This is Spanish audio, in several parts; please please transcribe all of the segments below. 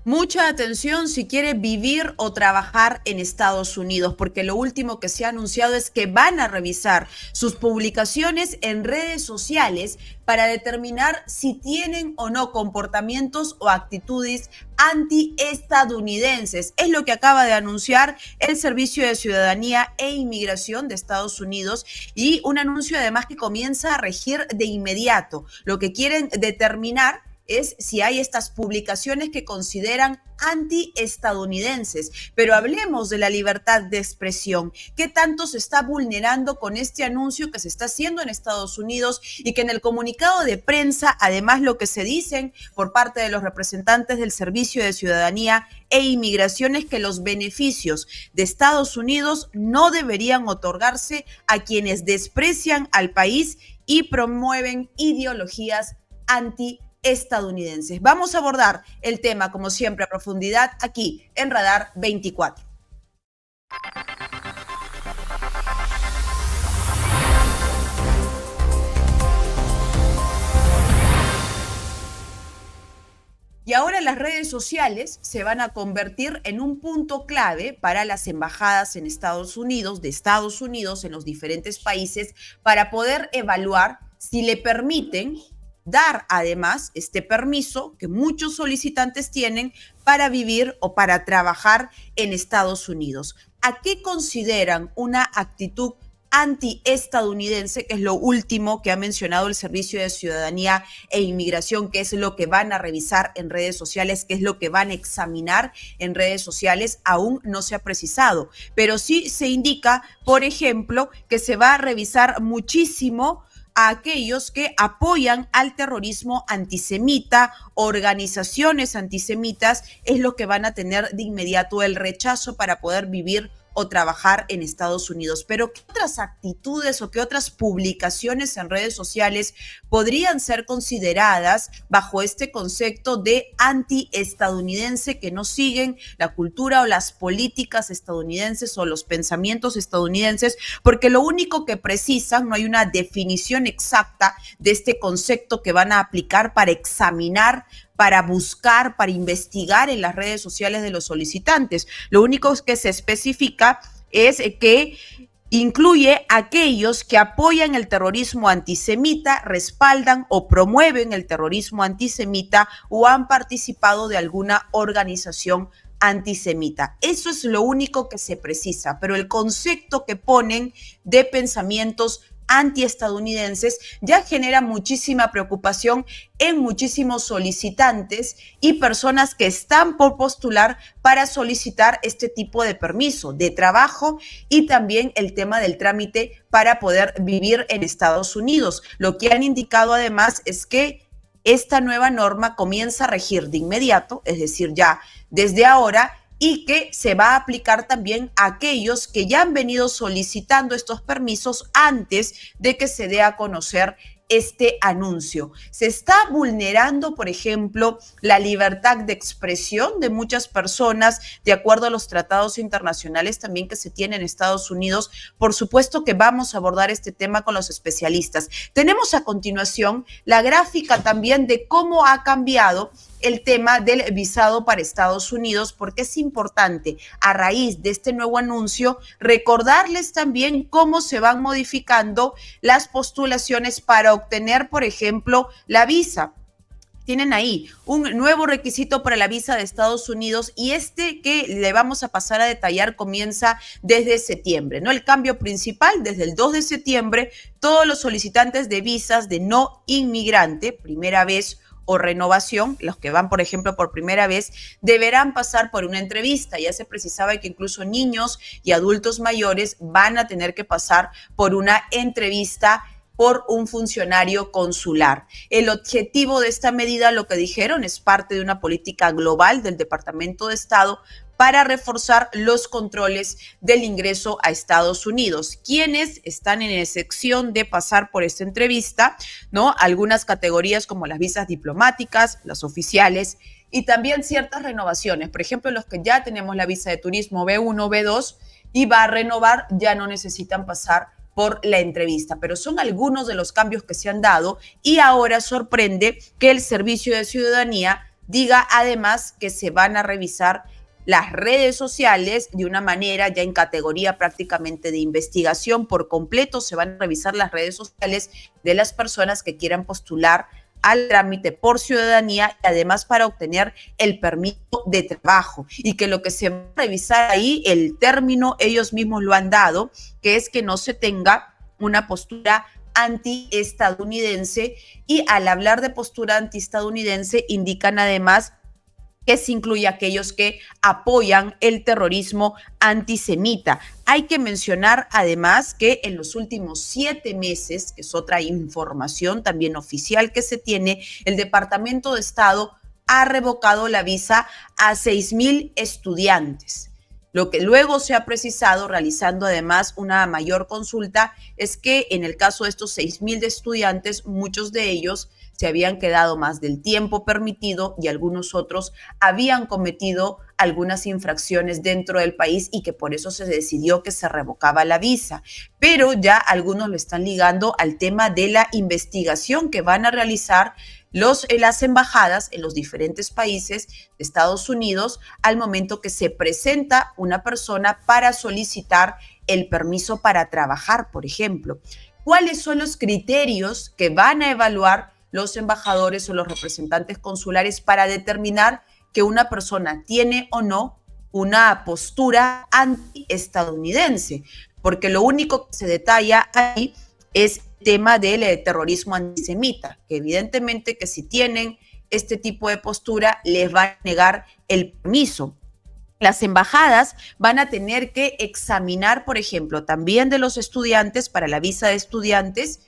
Mucha atención si quiere vivir o trabajar en Estados Unidos, porque lo último que se ha anunciado es que van a revisar sus publicaciones en redes sociales para determinar si tienen o no comportamientos o actitudes antiestadounidenses. Es lo que acaba de anunciar el Servicio de Ciudadanía e Inmigración de Estados Unidos, y un anuncio además que comienza a regir de inmediato. Lo que quieren determinar es si hay estas publicaciones que consideran antiestadounidenses. Pero hablemos de la libertad de expresión. ¿Qué tanto se está vulnerando con este anuncio que se está haciendo en Estados Unidos y que en el comunicado de prensa, además, lo que se dicen por parte de los representantes del Servicio de Ciudadanía e Inmigración es que los beneficios de Estados Unidos no deberían otorgarse a quienes desprecian al país y promueven ideologías antiestadounidenses? Vamos a abordar el tema, como siempre, a profundidad aquí en Radar 24. Y ahora las redes sociales se van a convertir en un punto clave para las embajadas en Estados Unidos, de Estados Unidos en los diferentes países, para poder evaluar si le permiten dar además este permiso que muchos solicitantes tienen para vivir o para trabajar en Estados Unidos. ¿A qué consideran una actitud antiestadounidense, que es lo último que ha mencionado el Servicio de Ciudadanía e Inmigración, que es lo que van a revisar en redes sociales, que es lo que van a examinar en redes sociales? Aún no se ha precisado, pero sí se indica, por ejemplo, que se va a revisar muchísimo a aquellos que apoyan al terrorismo antisemita, organizaciones antisemitas. Es lo que van a tener de inmediato el rechazo para poder vivir o trabajar en Estados Unidos. Pero ¿qué otras actitudes o qué otras publicaciones en redes sociales podrían ser consideradas bajo este concepto de antiestadounidense, que no siguen la cultura o las políticas estadounidenses o los pensamientos estadounidenses? Porque lo único que precisan, no hay una definición exacta de este concepto que van a aplicar para examinar, para buscar, para investigar en las redes sociales de los solicitantes. Lo único que se especifica es que incluye a aquellos que apoyan el terrorismo antisemita, respaldan o promueven el terrorismo antisemita o han participado de alguna organización antisemita. Eso es lo único que se precisa, pero el concepto que ponen de pensamientos antiestadounidenses ya genera muchísima preocupación en muchísimos solicitantes y personas que están por postular para solicitar este tipo de permiso de trabajo, y también el tema del trámite para poder vivir en Estados Unidos. Lo que han indicado además es que esta nueva norma comienza a regir de inmediato, es decir, ya desde ahora, y que se va a aplicar también a aquellos que ya han venido solicitando estos permisos antes de que se dé a conocer este anuncio. Se está vulnerando, por ejemplo, la libertad de expresión de muchas personas, de acuerdo a los tratados internacionales también que se tienen en Estados Unidos. Por supuesto que vamos a abordar este tema con los especialistas. Tenemos a continuación la gráfica también de cómo ha cambiado el tema del visado para Estados Unidos, porque es importante, a raíz de este nuevo anuncio, recordarles también cómo se van modificando las postulaciones para obtener, por ejemplo, la visa. Tienen ahí un nuevo requisito para la visa de Estados Unidos, y este que le vamos a pasar a detallar comienza desde septiembre, ¿no? El cambio principal: desde el 2 de septiembre, todos los solicitantes de visas de no inmigrante, primera vez o renovación, los que van, por ejemplo, por primera vez, deberán pasar por una entrevista. Ya se precisaba que incluso niños y adultos mayores van a tener que pasar por una entrevista por un funcionario consular. El objetivo de esta medida, lo que dijeron, es parte de una política global del Departamento de Estado para reforzar los controles del ingreso a Estados Unidos. Quienes están en excepción de pasar por esta entrevista, ¿no? Algunas categorías como las visas diplomáticas, las oficiales, y también ciertas renovaciones. Por ejemplo, los que ya tenemos la visa de turismo B1, B2 y va a renovar, ya no necesitan pasar por la entrevista, pero son algunos de los cambios que se han dado, y ahora sorprende que el Servicio de Ciudadanía diga además que se van a revisar las redes sociales de una manera ya en categoría prácticamente de investigación por completo. Se van a revisar las redes sociales de las personas que quieran postular al trámite por ciudadanía y además para obtener el permiso de trabajo. Y que lo que se va a revisar ahí, el término ellos mismos lo han dado, que es que no se tenga una postura antiestadounidense, y al hablar de postura antiestadounidense indican además que se incluye a aquellos que apoyan el terrorismo antisemita. Hay que mencionar además que en los últimos 7 meses, que es otra información también oficial que se tiene, el Departamento de Estado ha revocado la visa a 6,000 estudiantes. Lo que luego se ha precisado, realizando además una mayor consulta, es que en el caso de estos 6,000 estudiantes, muchos de ellos se habían quedado más del tiempo permitido y algunos otros habían cometido algunas infracciones dentro del país y que por eso se decidió que se revocaba la visa. Pero ya algunos lo están ligando al tema de la investigación que van a realizar las embajadas en los diferentes países de Estados Unidos al momento que se presenta una persona para solicitar el permiso para trabajar, por ejemplo. ¿Cuáles son los criterios que van a evaluar los embajadores o los representantes consulares para determinar que una persona tiene o no una postura antiestadounidense? Porque lo único que se detalla ahí es el tema del terrorismo antisemita, que evidentemente que si tienen este tipo de postura les va a negar el permiso. Las embajadas van a tener que examinar, por ejemplo, también de los estudiantes para la visa de estudiantes,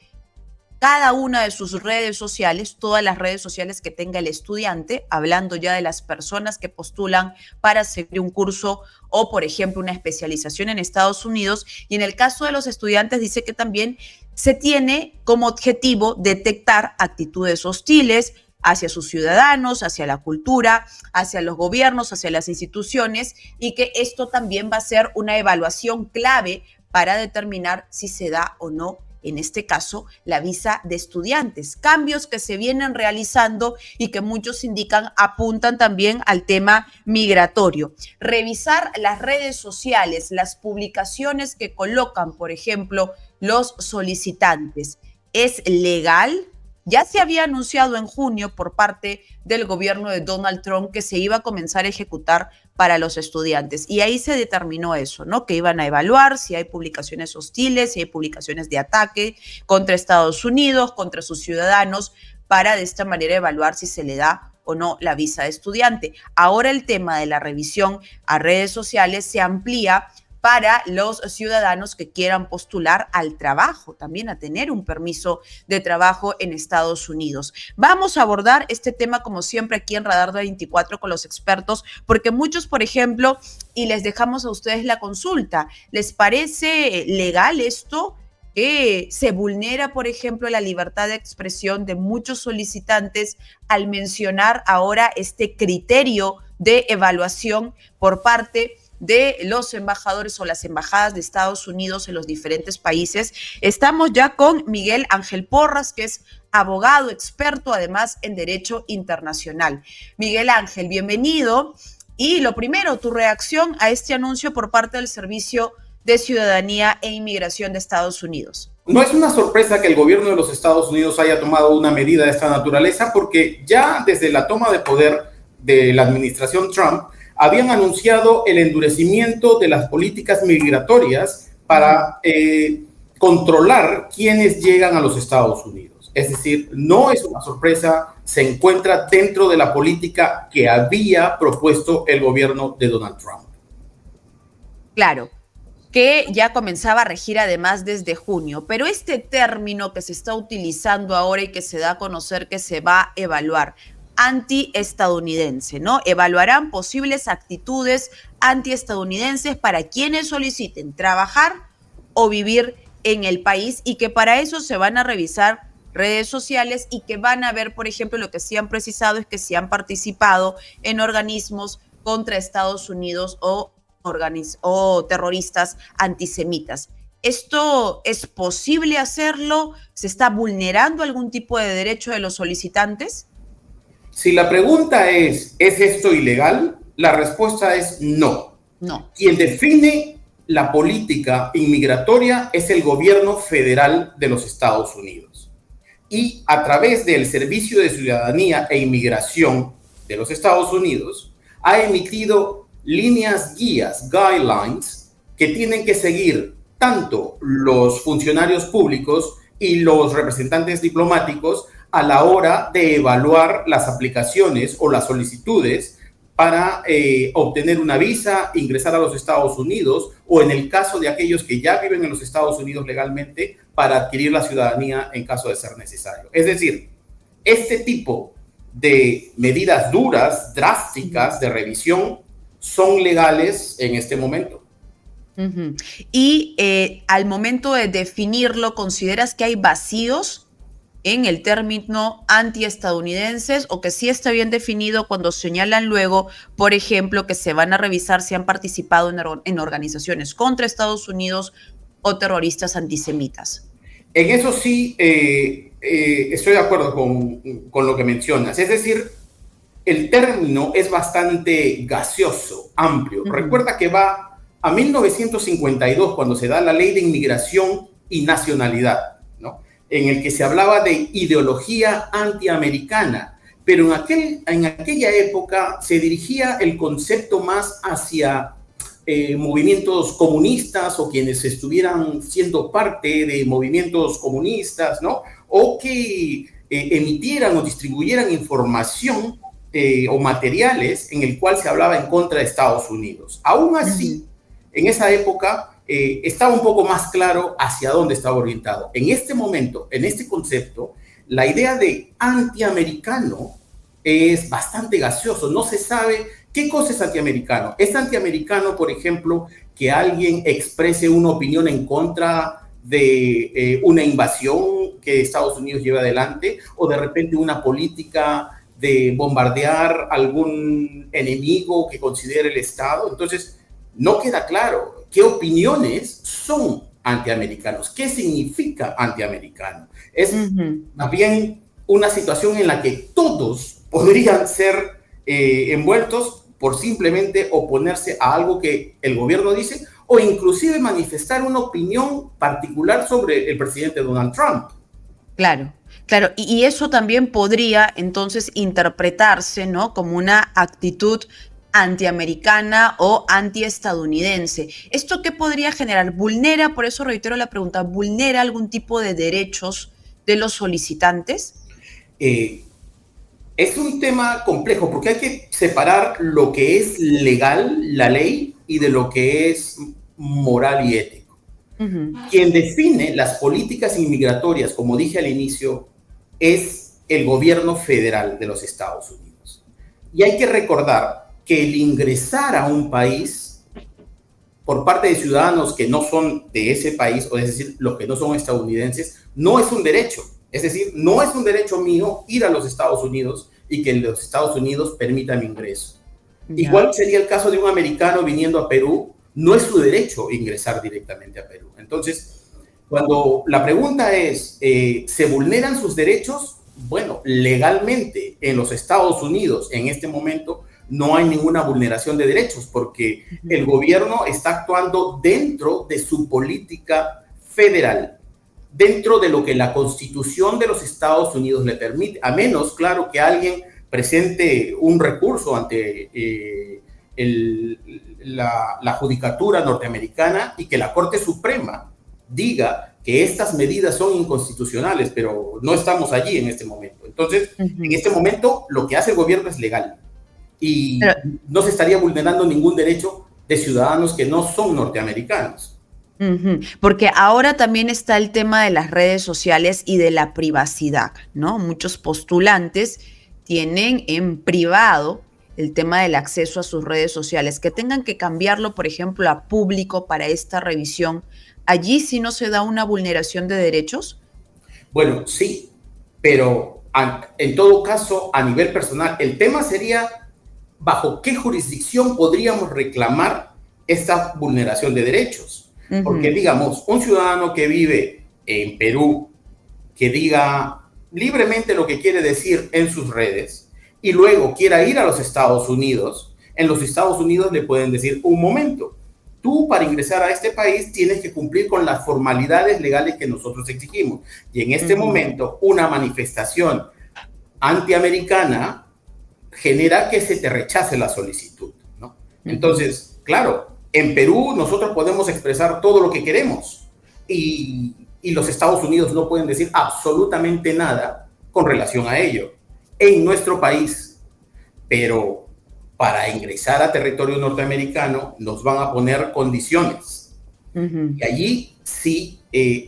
cada una de sus redes sociales, todas las redes sociales que tenga el estudiante, hablando ya de las personas que postulan para seguir un curso o, por ejemplo, una especialización en Estados Unidos. Y en el caso de los estudiantes dice que también se tiene como objetivo detectar actitudes hostiles hacia sus ciudadanos, hacia la cultura, hacia los gobiernos, hacia las instituciones, y que esto también va a ser una evaluación clave para determinar si se da o no, en este caso, la visa de estudiantes. Cambios que se vienen realizando y que muchos indican apuntan también al tema migratorio. Revisar las redes sociales, las publicaciones que colocan, por ejemplo, los solicitantes. ¿Es legal? Ya se había anunciado en junio por parte del gobierno de Donald Trump que se iba a comenzar a ejecutar para los estudiantes. Y ahí se determinó eso, ¿no? Que iban a evaluar si hay publicaciones hostiles, si hay publicaciones de ataque contra Estados Unidos, contra sus ciudadanos, para de esta manera evaluar si se le da o no la visa de estudiante. Ahora el tema de la revisión a redes sociales se amplía para los ciudadanos que quieran postular al trabajo, también a tener un permiso de trabajo en Estados Unidos. Vamos a abordar este tema, como siempre, aquí en Radar 24 con los expertos, porque muchos, por ejemplo, y les dejamos a ustedes la consulta, ¿les parece legal esto? Que se vulnera, por ejemplo, la libertad de expresión de muchos solicitantes al mencionar ahora este criterio de evaluación por parte de los embajadores o las embajadas de Estados Unidos en los diferentes países. Estamos ya con Miguel Ángel Porras, que es abogado experto además en Derecho Internacional. Miguel Ángel, bienvenido. Y lo primero, tu reacción a este anuncio por parte del Servicio de Ciudadanía e Inmigración de Estados Unidos. No es una sorpresa que el gobierno de los Estados Unidos haya tomado una medida de esta naturaleza, porque ya desde la toma de poder de la administración Trump habían anunciado el endurecimiento de las políticas migratorias para controlar quiénes llegan a los Estados Unidos. Es decir, no es una sorpresa, se encuentra dentro de la política que había propuesto el gobierno de Donald Trump. Claro, que ya comenzaba a regir además desde junio, pero este término que se está utilizando ahora y que se da a conocer que se va a evaluar, antiestadounidense, ¿no? Evaluarán posibles actitudes antiestadounidenses para quienes soliciten trabajar o vivir en el país, y que para eso se van a revisar redes sociales y que van a ver, por ejemplo, lo que sí han precisado es que si han participado en organismos contra Estados Unidos o terroristas antisemitas. ¿Esto es posible hacerlo? ¿Se está vulnerando algún tipo de derecho de los solicitantes? Si la pregunta ¿es esto ilegal? La respuesta es no. No. Quien define la política inmigratoria es el gobierno federal de los Estados Unidos. Y a través del Servicio de Ciudadanía e Inmigración de los Estados Unidos, ha emitido líneas guías, guidelines, que tienen que seguir tanto los funcionarios públicos y los representantes diplomáticos a la hora de evaluar las aplicaciones o las solicitudes para obtener una visa, ingresar a los Estados Unidos, o en el caso de aquellos que ya viven en los Estados Unidos legalmente, para adquirir la ciudadanía en caso de ser necesario. Es decir, este tipo de medidas duras, drásticas de revisión, son legales en este momento. Uh-huh. Y al momento de definirlo, ¿consideras que hay vacíos en el término antiestadounidenses, o que sí está bien definido cuando señalan luego, por ejemplo, que se van a revisar si han participado en organizaciones contra Estados Unidos o terroristas antisemitas? En eso sí estoy de acuerdo con lo que mencionas. Es decir, el término es bastante gaseoso, amplio. Uh-huh. Recuerda que va a 1952, cuando se da la Ley de Inmigración y Nacionalidad, ¿no?, en el que se hablaba de ideología antiamericana, pero en aquella época se dirigía el concepto más hacia movimientos comunistas, o quienes estuvieran siendo parte de movimientos comunistas, ¿no?, o que emitieran o distribuyeran información o materiales en el cual se hablaba en contra de Estados Unidos. Aún así, en esa época estaba un poco más claro hacia dónde estaba orientado. En este momento, en este concepto, la idea de antiamericano es bastante gaseoso. No se sabe qué cosa es antiamericano. ¿Es antiamericano, por ejemplo, que alguien exprese una opinión en contra de una invasión que Estados Unidos lleva adelante, o de repente una política de bombardear algún enemigo que considere el Estado? Entonces, no queda claro qué opiniones son antiamericanos, qué significa antiamericano. Es más bien una situación en la que todos podrían ser envueltos por simplemente oponerse a algo que el gobierno dice, o inclusive manifestar una opinión particular sobre el presidente Donald Trump. Claro, claro, y eso también podría entonces interpretarse, ¿no?, como una actitud antiamericana o antiestadounidense. ¿Esto qué podría generar? ¿Vulnera, por eso reitero la pregunta, vulnera algún tipo de derechos de los solicitantes? Es un tema complejo, porque hay que separar lo que es legal, la ley, y de lo que es moral y ético. Uh-huh. Quien define las políticas inmigratorias, como dije al inicio, es el gobierno federal de los Estados Unidos. Y hay que recordar que el ingresar a un país por parte de ciudadanos que no son de ese país, o es decir, los que no son estadounidenses, no es un derecho. Es decir, no es un derecho mío ir a los Estados Unidos y que los Estados Unidos permitan mi ingreso. Yeah. Igual sería el caso de un americano viniendo a Perú, no es su derecho ingresar directamente a Perú. Entonces, cuando la pregunta es, ¿se vulneran sus derechos? Bueno, legalmente en los Estados Unidos en este momento no hay ninguna vulneración de derechos, porque el gobierno está actuando dentro de su política federal, dentro de lo que la Constitución de los Estados Unidos le permite, a menos, claro, que alguien presente un recurso ante la judicatura norteamericana y que la Corte Suprema diga que estas medidas son inconstitucionales, pero no estamos allí en este momento. Entonces, en este momento, lo que hace el gobierno es legal y no se estaría vulnerando ningún derecho de ciudadanos que no son norteamericanos. Porque ahora también está el tema de las redes sociales y de la privacidad, ¿no? Muchos postulantes tienen en privado el tema del acceso a sus redes sociales. Que tengan que cambiarlo, por ejemplo, a público para esta revisión, ¿allí sí no se da una vulneración de derechos? Bueno, sí, pero en todo caso, a nivel personal, el tema sería bajo qué jurisdicción podríamos reclamar esta vulneración de derechos. Porque, digamos, un ciudadano que vive en Perú, que diga libremente lo que quiere decir en sus redes, y luego quiera ir a los Estados Unidos, en los Estados Unidos le pueden decir, un momento, tú para ingresar a este país tienes que cumplir con las formalidades legales que nosotros exigimos. Y en este momento, una manifestación antiamericana genera que se te rechace la solicitud, ¿no? Entonces, claro, en Perú nosotros podemos expresar todo lo que queremos y los Estados Unidos no pueden decir absolutamente nada con relación a ello en nuestro país, pero para ingresar a territorio norteamericano nos van a poner condiciones. Y allí sí,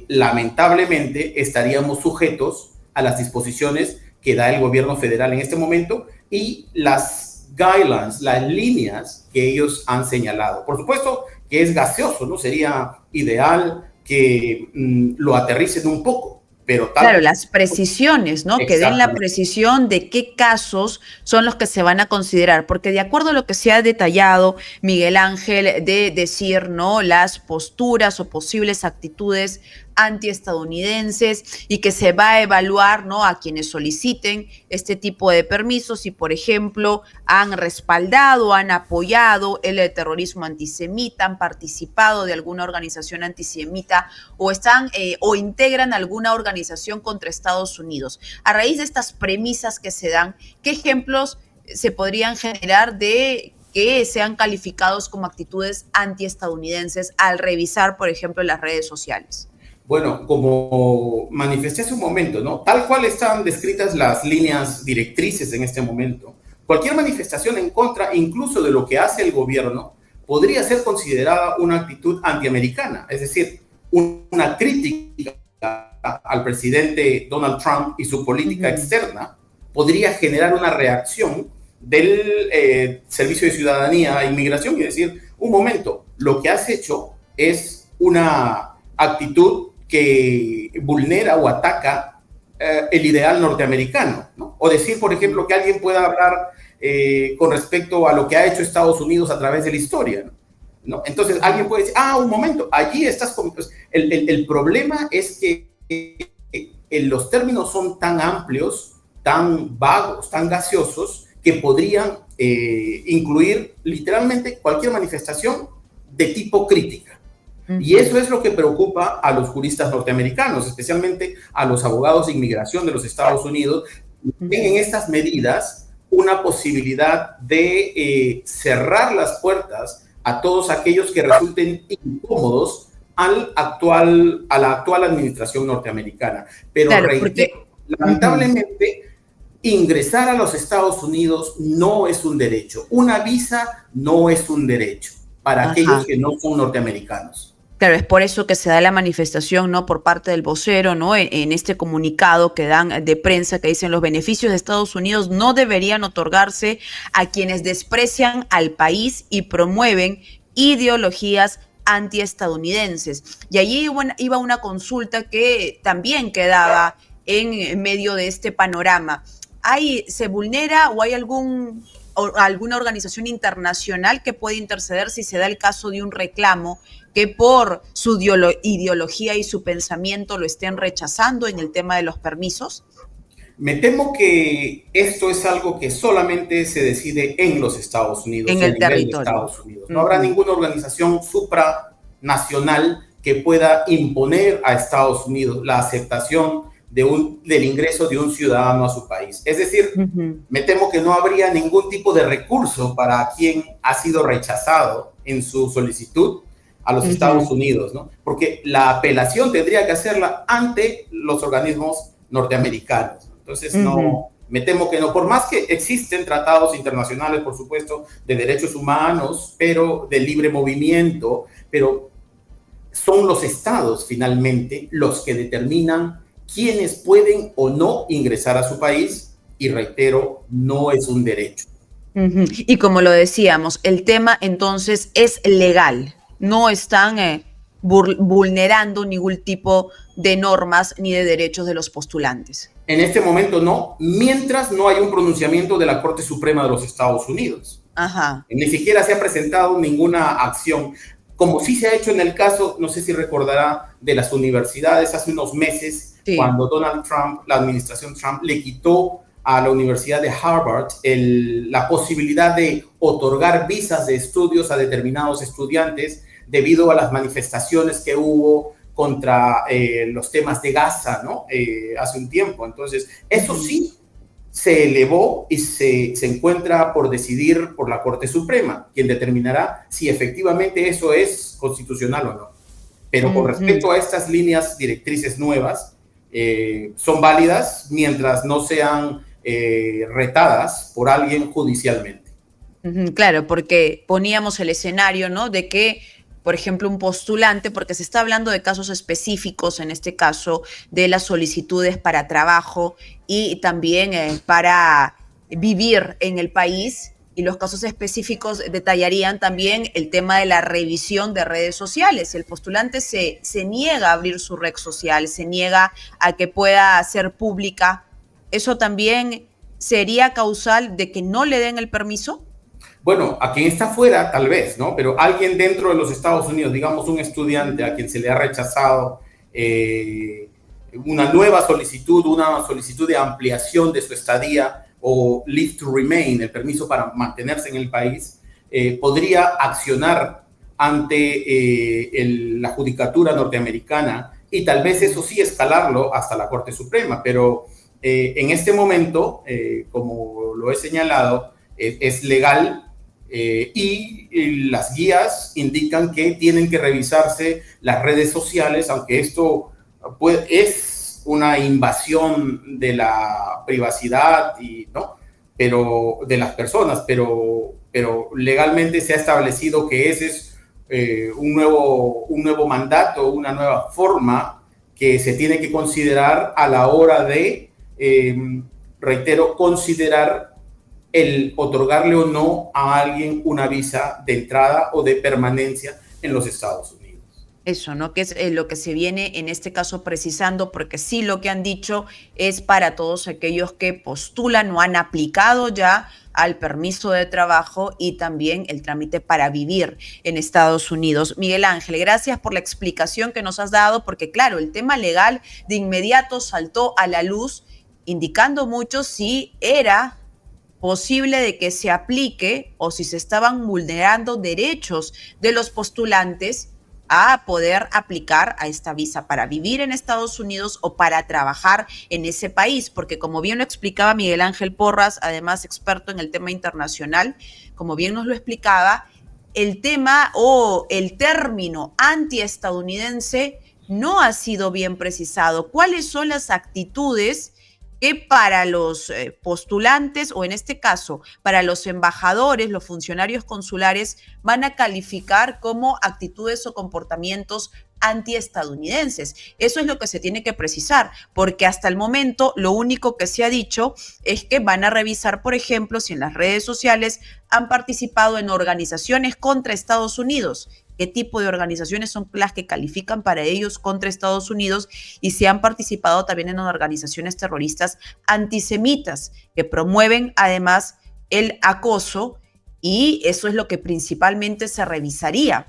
lamentablemente, estaríamos sujetos a las disposiciones que da el gobierno federal en este momento y las guidelines, las líneas que ellos han señalado. Por supuesto que es gaseoso, ¿no? Sería ideal que lo aterricen un poco, pero claro, las precisiones, ¿no? Que den la precisión de qué casos son los que se van a considerar, porque de acuerdo a lo que se ha detallado, Miguel Ángel, de decir, ¿no? Las posturas o posibles actitudes antiestadounidenses y que se va a evaluar, ¿no? A quienes soliciten este tipo de permisos y, por ejemplo, han respaldado, han apoyado el terrorismo antisemita, han participado de alguna organización antisemita o están o integran alguna organización contra Estados Unidos. A raíz de estas premisas que se dan, ¿qué ejemplos se podrían generar de que sean calificados como actitudes antiestadounidenses al revisar, por ejemplo, las redes sociales? Bueno, como manifesté hace un momento, ¿no? Tal cual están descritas las líneas directrices en este momento, cualquier manifestación en contra, incluso de lo que hace el gobierno, podría ser considerada una actitud antiamericana, es decir, una crítica al presidente Donald Trump y su política externa podría generar una reacción del Servicio de Ciudadanía e Inmigración y decir, un momento, lo que has hecho es una actitud que vulnera o ataca el ideal norteamericano, ¿no? O decir, por ejemplo, que alguien pueda hablar con respecto a lo que ha hecho Estados Unidos a través de la historia, ¿no? Entonces, alguien puede decir, un momento, allí estás con... Pues, el problema es que los términos son tan amplios, tan vagos, tan gaseosos, que podrían incluir literalmente cualquier manifestación de tipo crítica. Y eso es lo que preocupa a los juristas norteamericanos, especialmente a los abogados de inmigración de los Estados Unidos, que ven en estas medidas una posibilidad de cerrar las puertas a todos aquellos que resulten incómodos a la actual administración norteamericana. Pero claro, reitero, lamentablemente, ingresar a los Estados Unidos no es un derecho. Una visa no es un derecho para aquellos que no son norteamericanos. Claro, es por eso que se da la manifestación, ¿no? Por parte del vocero, ¿no? En este comunicado que dan de prensa que dicen los beneficios de Estados Unidos no deberían otorgarse a quienes desprecian al país y promueven ideologías antiestadounidenses. Y allí iba una consulta que también quedaba en medio de este panorama. ¿Se vulnera o hay alguna organización internacional que puede interceder si se da el caso de un reclamo que por su ideología y su pensamiento lo estén rechazando en el tema de los permisos? Me temo que esto es algo que solamente se decide en los Estados Unidos. En el territorio. De Estados Unidos. No habrá ninguna organización supranacional que pueda imponer a Estados Unidos la aceptación del ingreso de un ciudadano a su país. Es decir, me temo que no habría ningún tipo de recurso para quien ha sido rechazado en su solicitud a los Estados Unidos, ¿no? Porque la apelación tendría que hacerla ante los organismos norteamericanos. Entonces, no, me temo que no. Por más que existen tratados internacionales, por supuesto, de derechos humanos, pero de libre movimiento, pero son los estados finalmente los que determinan quiénes pueden o no ingresar a su país, y reitero, no es un derecho. Y como lo decíamos, el tema entonces es legal. No están vulnerando ningún tipo de normas ni de derechos de los postulantes. En este momento no, mientras no hay un pronunciamiento de la Corte Suprema de los Estados Unidos. Ni siquiera se ha presentado ninguna acción, como sí se ha hecho en el caso, no sé si recordará, de las universidades hace unos meses, cuando Donald Trump, la administración Trump, le quitó a la Universidad de Harvard la posibilidad de otorgar visas de estudios a determinados estudiantes debido a las manifestaciones que hubo contra los temas de Gaza, ¿no? Hace un tiempo. Entonces, eso sí se elevó y se encuentra por decidir por la Corte Suprema, quien determinará si efectivamente eso es constitucional o no. Pero con respecto a estas líneas directrices nuevas, son válidas mientras no sean retadas por alguien judicialmente. Claro, porque poníamos el escenario, ¿no? De que, por ejemplo, un postulante, porque se está hablando de casos específicos, en este caso, de las solicitudes para trabajo y también para vivir en el país, y los casos específicos detallarían también el tema de la revisión de redes sociales. El postulante se niega a abrir su red social, se niega a que pueda ser pública. ¿Eso también sería causal de que no le den el permiso? Bueno, a quien está fuera, tal vez, ¿no? Pero alguien dentro de los Estados Unidos, digamos un estudiante a quien se le ha rechazado una solicitud de ampliación de su estadía o leave to remain, el permiso para mantenerse en el país, podría accionar ante la judicatura norteamericana y tal vez eso sí escalarlo hasta la Corte Suprema, pero en este momento, como lo he señalado, es legal. Y las guías indican que tienen que revisarse las redes sociales, aunque esto es una invasión de la privacidad pero de las personas, pero legalmente se ha establecido que ese es un nuevo mandato, una nueva forma que se tiene que considerar a la hora de, reitero, considerar el otorgarle o no a alguien una visa de entrada o de permanencia en los Estados Unidos. Eso, ¿no? Que es lo que se viene en este caso precisando, porque sí lo que han dicho es para todos aquellos que postulan o han aplicado ya al permiso de trabajo y también el trámite para vivir en Estados Unidos. Miguel Ángel, gracias por la explicación que nos has dado, porque claro, el tema legal de inmediato saltó a la luz, indicando mucho si era posible de que se aplique o si se estaban vulnerando derechos de los postulantes a poder aplicar a esta visa para vivir en Estados Unidos o para trabajar en ese país, porque como bien lo explicaba Miguel Ángel Porras, además experto en el tema internacional, como bien nos lo explicaba, el tema o el término antiestadounidense no ha sido bien precisado. ¿Cuáles son las actitudes que para los postulantes o en este caso para los embajadores, los funcionarios consulares van a calificar como actitudes o comportamientos antiestadounidenses? Eso es lo que se tiene que precisar, porque hasta el momento lo único que se ha dicho es que van a revisar, por ejemplo, si en las redes sociales han participado en organizaciones contra Estados Unidos, qué tipo de organizaciones son las que califican para ellos contra Estados Unidos y si han participado también en organizaciones terroristas antisemitas que promueven además el acoso, y eso es lo que principalmente se revisaría.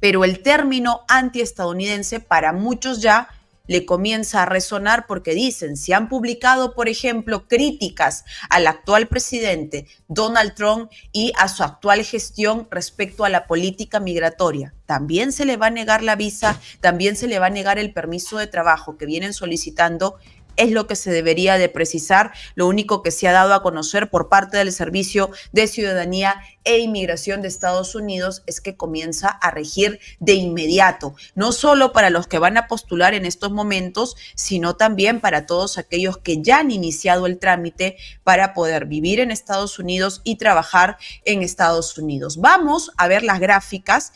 Pero el término antiestadounidense para muchos ya le comienza a resonar porque dicen, si han publicado, por ejemplo, críticas al actual presidente Donald Trump y a su actual gestión respecto a la política migratoria, también se le va a negar la visa, también se le va a negar el permiso de trabajo que vienen solicitando. Es lo que se debería de precisar. Lo único que se ha dado a conocer por parte del Servicio de Ciudadanía e Inmigración de Estados Unidos es que comienza a regir de inmediato, no solo para los que van a postular en estos momentos, sino también para todos aquellos que ya han iniciado el trámite para poder vivir en Estados Unidos y trabajar en Estados Unidos. Vamos a ver las gráficas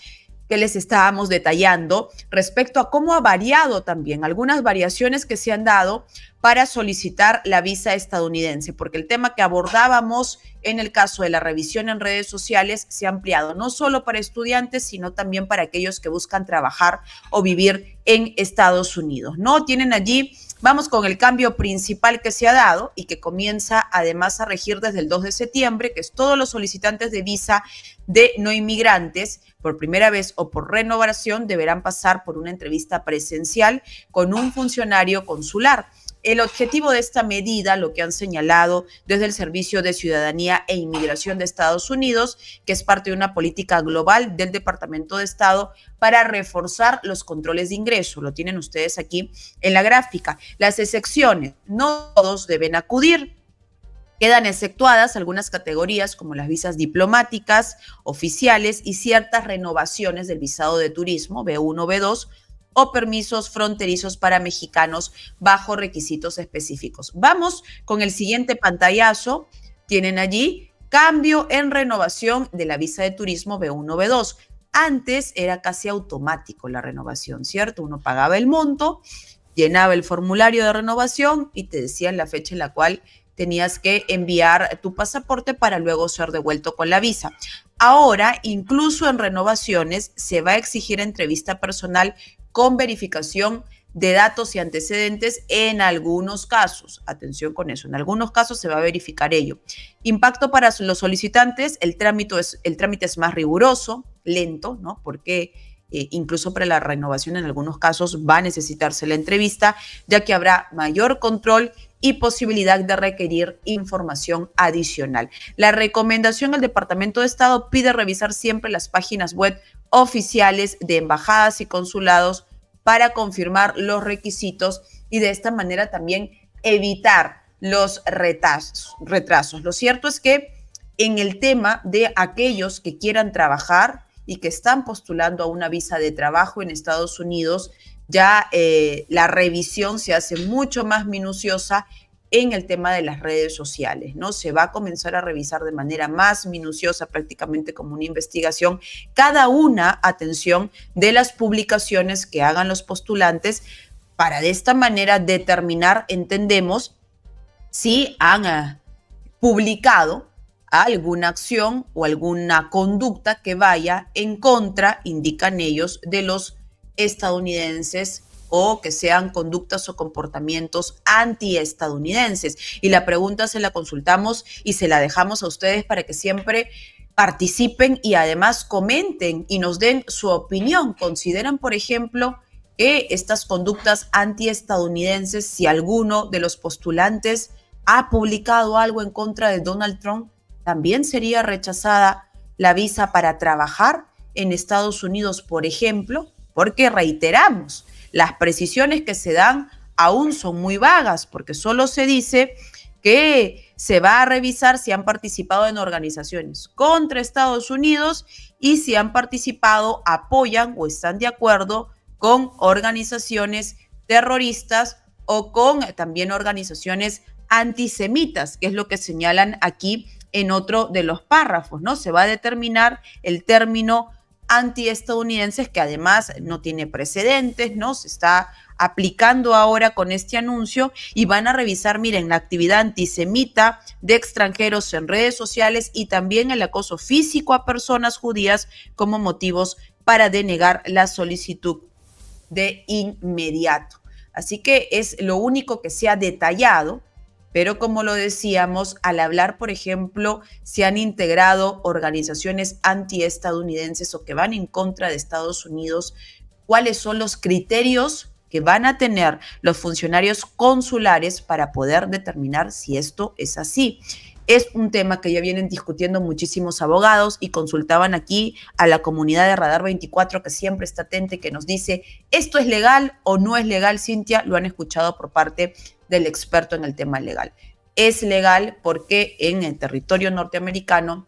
que les estábamos detallando respecto a cómo ha variado también, algunas variaciones que se han dado para solicitar la visa estadounidense, porque el tema que abordábamos en el caso de la revisión en redes sociales se ha ampliado no solo para estudiantes, sino también para aquellos que buscan trabajar o vivir en Estados Unidos. No tienen allí, vamos con el cambio principal que se ha dado y que comienza además a regir desde el 2 de septiembre, que es todos los solicitantes de visa de no inmigrantes por primera vez o por renovación deberán pasar por una entrevista presencial con un funcionario consular. El objetivo de esta medida, lo que han señalado desde el Servicio de Ciudadanía e Inmigración de Estados Unidos, que es parte de una política global del Departamento de Estado para reforzar los controles de ingreso. Lo tienen ustedes aquí en la gráfica. Las excepciones, no todos deben acudir. Quedan exceptuadas algunas categorías como las visas diplomáticas, oficiales y ciertas renovaciones del visado de turismo, B1, B2, o permisos fronterizos para mexicanos bajo requisitos específicos. Vamos con el siguiente pantallazo. Tienen allí cambio en renovación de la visa de turismo B1, B2. Antes era casi automático la renovación, ¿cierto? Uno pagaba el monto, llenaba el formulario de renovación y te decían la fecha en la cual tenías que enviar tu pasaporte para luego ser devuelto con la visa. Ahora, incluso en renovaciones, se va a exigir entrevista personal con verificación de datos y antecedentes en algunos casos. Atención con eso, en algunos casos se va a verificar ello. Impacto para los solicitantes, el trámite es más riguroso, lento, ¿no? Porque incluso para la renovación en algunos casos va a necesitarse la entrevista, ya que habrá mayor control y posibilidad de requerir información adicional. La recomendación del Departamento de Estado pide revisar siempre las páginas web oficiales de embajadas y consulados para confirmar los requisitos y de esta manera también evitar los retrasos. Lo cierto es que en el tema de aquellos que quieran trabajar y que están postulando a una visa de trabajo en Estados Unidos, ya la revisión se hace mucho más minuciosa en el tema de las redes sociales, ¿no? Se va a comenzar a revisar de manera más minuciosa, prácticamente como una investigación, cada una, atención, de las publicaciones que hagan los postulantes para de esta manera determinar, entendemos, si han publicado alguna acción o alguna conducta que vaya en contra, indican ellos, de los estadounidenses o que sean conductas o comportamientos antiestadounidenses. Y la pregunta se la consultamos y se la dejamos a ustedes para que siempre participen y además comenten y nos den su opinión. ¿Consideran, por ejemplo, que estas conductas antiestadounidenses, si alguno de los postulantes ha publicado algo en contra de Donald Trump, también sería rechazada la visa para trabajar en Estados Unidos, por ejemplo? Porque reiteramos, las precisiones que se dan aún son muy vagas, porque solo se dice que se va a revisar si han participado en organizaciones contra Estados Unidos y si han participado, apoyan o están de acuerdo con organizaciones terroristas o con también organizaciones antisemitas, que es lo que señalan aquí en otro de los párrafos, ¿no? Se va a determinar el término antiestadounidenses, que además no tiene precedentes, ¿no? Se está aplicando ahora con este anuncio y van a revisar, miren, la actividad antisemita de extranjeros en redes sociales y también el acoso físico a personas judías como motivos para denegar la solicitud de inmediato. Así que es lo único que se ha detallado, pero como lo decíamos, al hablar, por ejemplo, se han integrado organizaciones antiestadounidenses o que van en contra de Estados Unidos, ¿cuáles son los criterios que van a tener los funcionarios consulares para poder determinar si esto es así? Es un tema que ya vienen discutiendo muchísimos abogados y consultaban aquí a la comunidad de Radar 24, que siempre está atenta y que nos dice, ¿esto es legal o no es legal, Cintia? Lo han escuchado por parte del experto en el tema legal. Es legal porque en el territorio norteamericano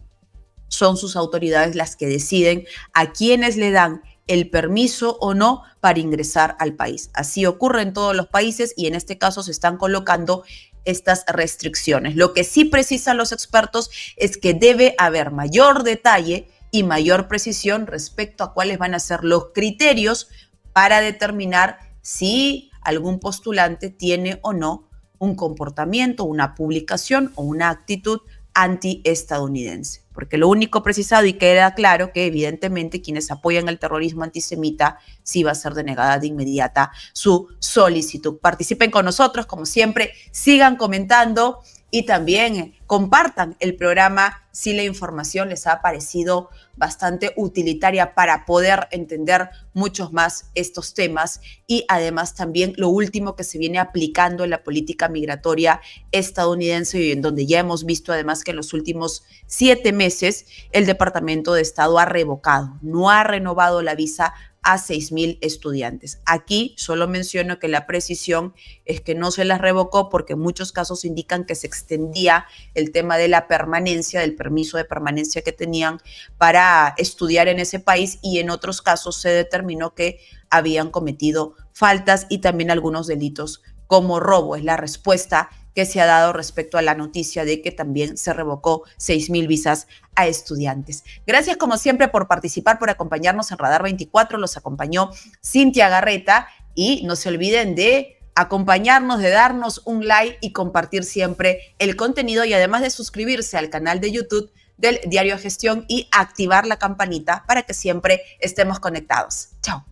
son sus autoridades las que deciden a quienes le dan el permiso o no para ingresar al país. Así ocurre en todos los países y en este caso se están colocando estas restricciones. Lo que sí precisan los expertos es que debe haber mayor detalle y mayor precisión respecto a cuáles van a ser los criterios para determinar si algún postulante tiene o no un comportamiento, una publicación o una actitud antiestadounidense. Porque lo único precisado y queda claro que evidentemente quienes apoyan el terrorismo antisemita sí va a ser denegada de inmediata su solicitud. Participen con nosotros, como siempre, sigan comentando y también compartan el programa si la información les ha parecido bastante utilitaria para poder entender muchos más estos temas y además también lo último que se viene aplicando en la política migratoria estadounidense y en donde ya hemos visto además que en los últimos 7 meses el Departamento de Estado ha revocado, no ha renovado la visa a 6,000 estudiantes. Aquí solo menciono que la precisión es que no se las revocó porque muchos casos indican que se extendía el tema de la permanencia, del permiso de permanencia que tenían para estudiar en ese país, y en otros casos se determinó que habían cometido faltas y también algunos delitos como robo. Es la respuesta que se ha dado respecto a la noticia de que también se revocó 6,000 visas a estudiantes. Gracias como siempre por participar, por acompañarnos en Radar 24. Los acompañó Cintia Garreta y no se olviden de acompañarnos, de darnos un like y compartir siempre el contenido, y además de suscribirse al canal de YouTube del Diario de Gestión y activar la campanita para que siempre estemos conectados. Chao.